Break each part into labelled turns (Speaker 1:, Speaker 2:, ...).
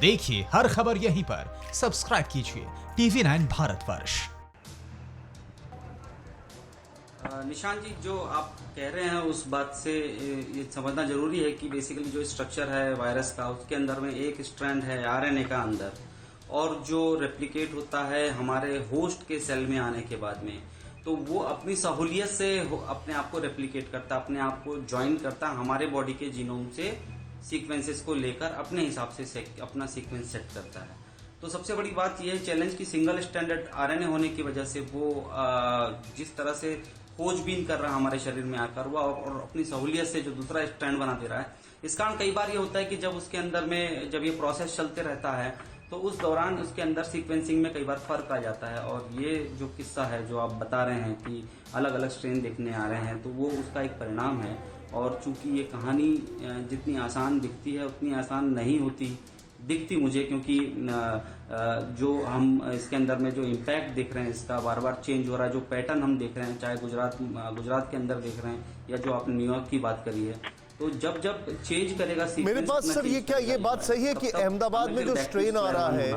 Speaker 1: देखिए हर खबर यहीं पर, सब्सक्राइब कीजिए TV9 भारतवर्ष।
Speaker 2: निशान जी, जो आप कह रहे हैं उस बात से ये समझना जरूरी है कि बेसिकली जो स्ट्रक्चर है वायरस का, उसके अंदर में एक स्ट्रैंड है आरएनए का अंदर, और जो रेप्लिकेट होता है हमारे होस्ट के सेल में आने के बाद में, तो वो अपनी सहूलियत से अपने आप को रेप्लिकेट करता, अपने आप को ज्वाइन करता, हमारे बॉडी के जीनोम से सीक्वेंसेस को लेकर अपने हिसाब से अपना सीक्वेंस सेट करता है। तो सबसे बड़ी बात यह है चैलेंज की सिंगल स्टैंडर्ड आरएनए होने की वजह से वो जिस तरह से खोजबीन कर रहा है हमारे शरीर में आकर वो, और अपनी सहूलियत से जो दूसरा स्ट्रैंड बना दे रहा है। इस कारण कई बार ये होता है कि जब उसके अंदर में जब ये प्रोसेस चलते रहता है तो उस दौरान उसके अंदर सीक्वेंसिंग में कई बार फर्क आ जाता है। और ये जो किस्सा है जो आप बता रहे हैं कि अलग अलग स्ट्रेन देखने आ रहे हैं, तो वो उसका एक परिणाम है। और चूंकि ये कहानी जितनी आसान दिखती है उतनी आसान नहीं दिखती मुझे, क्योंकि जो हम इसके अंदर में जो इम्पैक्ट देख रहे हैं इसका बार बार चेंज हो रहा है, जो पैटर्न हम देख रहे हैं, चाहे गुजरात के अंदर देख रहे हैं या जो आपने न्यूयॉर्क की बात करी है, तो जब चेंज करेगा
Speaker 3: मेरे पास सर ये बात सही है कि अहमदाबाद में जो स्ट्रेन आ रहा है,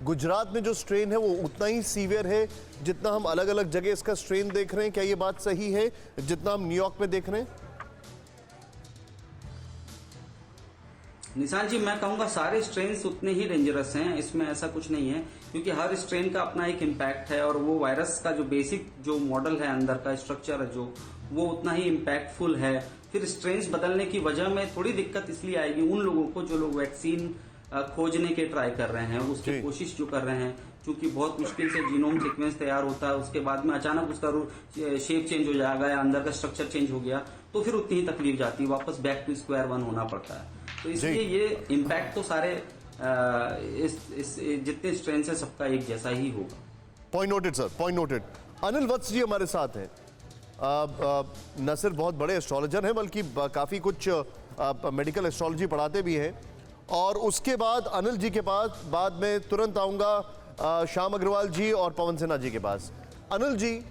Speaker 3: गुजरात में जो स्ट्रेन है वो उतना ही सीवियर है जितना हम अलग अलग जगह इसका स्ट्रेन देख रहे हैं? क्या ये बात सही है जितना हम न्यूयॉर्क में देख रहे हैं?
Speaker 2: निशान जी, मैं कहूंगा सारे स्ट्रेन्स उतने ही डेंजरस हैं, इसमें ऐसा कुछ नहीं है, क्योंकि हर स्ट्रेन का अपना एक इम्पैक्ट है। और वो वायरस का जो बेसिक जो मॉडल है, अंदर का स्ट्रक्चर है जो, वो उतना ही इम्पैक्टफुल है। फिर स्ट्रेन्स बदलने की वजह में थोड़ी दिक्कत इसलिए आएगी उन लोगों को जो लोग वैक्सीन खोजने के ट्राई कर रहे हैं, उसकी कोशिश जो कर रहे हैं, क्योंकि बहुत मुश्किल से जीनोम सीक्वेंस तैयार होता है, उसके बाद में अचानक उसका शेप चेंज हो जाएगा या अंदर का स्ट्रक्चर चेंज हो गया, तो फिर उतनी ही तकलीफ जाती है, वापस बैक टू स्क्वायर वन होना पड़ता है। तो इसलिए ये इम्पैक्ट तो सारे इस जितने स्ट्रेन है सबका एक जैसा ही होगा।
Speaker 3: Point noted sir, point noted. Anil Vats ji हमारे साथ हैं, न सिर्फ बहुत बड़े एस्ट्रोलॉजर हैं बल्कि काफ़ी कुछ मेडिकल एस्ट्रोलॉजी पढ़ाते भी हैं। और उसके बाद अनिल जी के पास बाद में तुरंत आऊँगा श्याम अग्रवाल जी और पवन सिन्हा जी के पास। अनिल जी,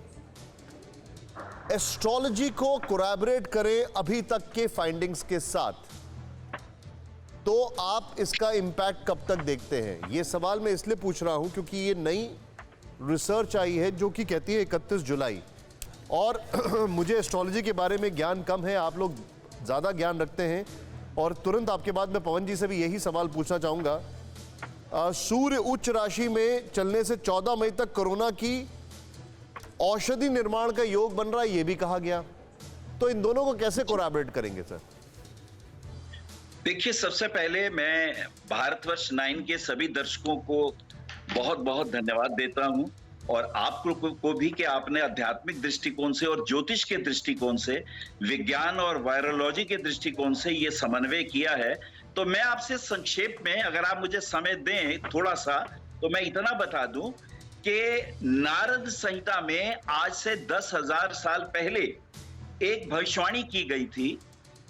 Speaker 3: एस्ट्रोलॉजी को कोलैबोरेट करें अभी तक के फाइंडिंग्स के साथ, तो आप इसका इम्पैक्ट कब तक देखते हैं? ये सवाल मैं इसलिए पूछ रहा हूं क्योंकि ये नई रिसर्च आई है जो कि कहती है 31 जुलाई, और मुझे एस्ट्रोलॉजी के बारे में ज्ञान कम है, आप लोग ज़्यादा ज्ञान रखते हैं। और तुरंत आपके बाद मैं पवन जी से भी यही सवाल पूछना चाहूँगा। सूर्य उच्च राशि में चलने से 14 मई तक कोरोना की औषधि निर्माण का योग बन रहा है, ये भी कहा गया, तो इन दोनों को कैसे कोलैबोरेट करेंगे सर?
Speaker 4: देखिए, सबसे पहले मैं भारतवर्ष 9 के सभी दर्शकों को बहुत बहुत धन्यवाद देता हूं, और आपको भी कि आपने आध्यात्मिक दृष्टिकोण से और ज्योतिष के दृष्टिकोण से, विज्ञान और वायरोलॉजी के दृष्टिकोण से ये समन्वय किया है। तो मैं आपसे संक्षेप में, अगर आप मुझे समय दें थोड़ा सा, तो मैं इतना बता दूं कि नारद संहिता में आज से 10,000 साल पहले एक भविष्यवाणी की गई थी,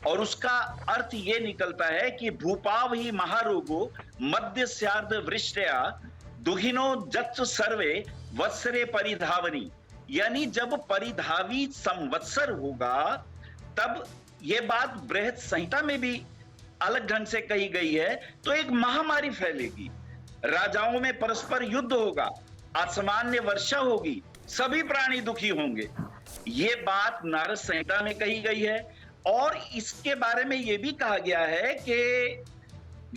Speaker 4: और उसका अर्थ ये निकलता है कि भूपाव ही महारोगो मध्यस्यार्ध वृष्टया दुहिनो जत्सु सर्वे वत्सरे परिधावनी, यानी जब परिधावी संवत्सर होगा तब, ये बात बृहत संहिता में भी अलग ढंग से कही गई है, तो एक महामारी फैलेगी, राजाओं में परस्पर युद्ध होगा, असामान्य वर्षा होगी, सभी प्राणी दुखी होंगे। ये बात नारद संहिता में कही गई है। और इसके बारे में यह भी कहा गया है कि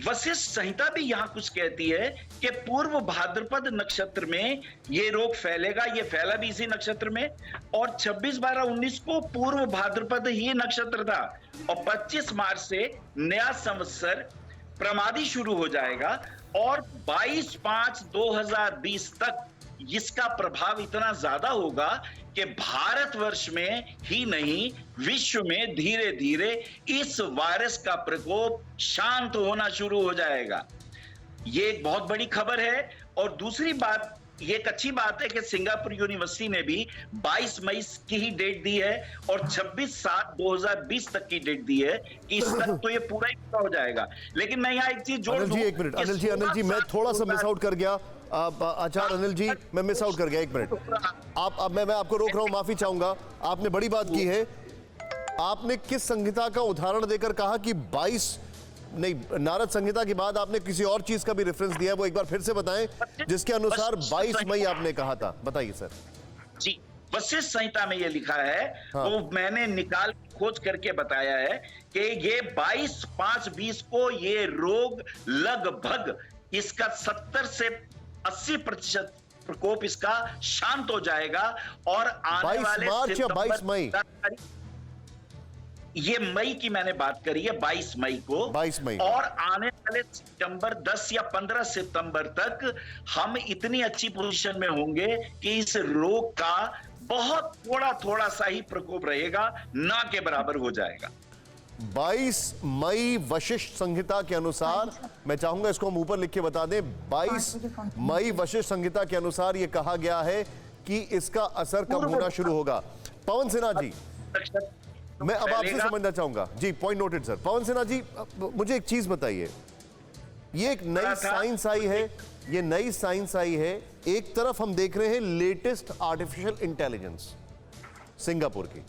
Speaker 4: वशिष्ठ संहिता भी यहां कुछ कहती है कि पूर्व भाद्रपद नक्षत्र में यह रोग फैलेगा। यह फैला भी इसी नक्षत्र में, और 26/12/19 को पूर्व भाद्रपद ही नक्षत्र था, और 25 मार्च से नया संवत्सर प्रमादी शुरू हो जाएगा, और 22/5/2020 तक इसका प्रभाव इतना ज्यादा होगा कि भारतवर्ष में ही नहीं, विश्व में धीरे धीरे इस वायरस का प्रकोप शांत होना शुरू हो जाएगा। ये एक बहुत बड़ी खबर है। और दूसरी बात, ये एक अच्छी बात है कि सिंगापुर यूनिवर्सिटी ने भी 22 मई की ही डेट दी है, और 26/7/2020 तक की डेट दी है कि इस तक तो ये पूरा ही पूरा हो जाएगा। लेकिन मैं यहाँ एक चीज जोड़ दूं।
Speaker 3: एक मिनट अनिल जी, मैं थोड़ा सा मिस आउट कर गया। आचार्य अनिल जी, मैं मिस आउट कर गया, एक मिनट। अब मैं आपको रोक रहा हूं, माफी चाहूंगा। आपने बड़ी बात की है। आपने किस संहिता का उदाहरण देकर कहा कि 22 नहीं, नारद संहिता के बाद आपने किसी और चीज का भी रेफरेंस दिया है, वो एक बार फिर से बताएं, जिसके अनुसार 22 मई आपने कहा था। बताइए सर।
Speaker 4: जी, वशिष्ठ संहिता में ये लिखा है,
Speaker 3: हाँ।
Speaker 4: वो मैंने निकाल खोज करके बताया है कि ये 22/5/20 को ये रोग लगभग इसका 70 से 80% प्रकोप इसका शांत हो जाएगा और आने
Speaker 3: 22
Speaker 4: वाले
Speaker 3: मार्च या 22
Speaker 4: सितंबर
Speaker 3: मई?
Speaker 4: ये मई की मैंने बात करी है, 22 मई को।
Speaker 3: 22 मई।
Speaker 4: और आने वाले सितंबर 10 या 15 सितंबर तक हम इतनी अच्छी पोजीशन में होंगे कि इस रोग का बहुत थोड़ा सा ही प्रकोप रहेगा, ना के बराबर हो जाएगा।
Speaker 3: 22 मई वशिष्ठ संहिता के अनुसार, मैं चाहूंगा इसको हम ऊपर लिख के बता दें, 22 मई वशिष्ठ संहिता के अनुसार यह कहा गया है कि इसका असर कब होना शुरू होगा। पवन सिन्हा जी, मैं अब आपसे समझना चाहूंगा जी, पॉइंट नोटेड सर। पवन सिन्हा जी, मुझे एक चीज बताइए, ये एक नई साइंस आई है, ये नई साइंस आई है, एक तरफ हम देख रहे हैं लेटेस्ट आर्टिफिशियल इंटेलिजेंस सिंगापुर की,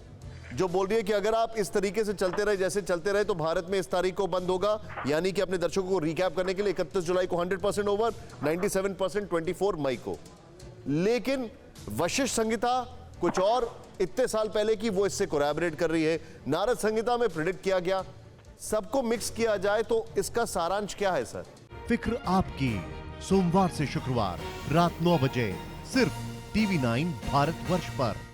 Speaker 3: जो बोल रही है कि अगर आप इस तरीके से चलते रहे जैसे चलते रहे तो भारत में इस तारीख को बंद होगा। यानी कि अपने दर्शकों को रिकैप करने के लिए 31 जुलाई को 100% ओवर, 97% 24 मई को। लेकिन वशिष्ठ संहिता कुछ और इतने साल पहले की, वो इससे कोलैबोरेट कर रही है। नारद संहिता में प्रेडिक्ट किया गया, सबको मिक्स किया जाए तो इसका सारांश क्या है सर?
Speaker 5: फिक्र आपकी, सोमवार से शुक्रवार रात 9 बजे सिर्फ TV9 भारतवर्ष पर।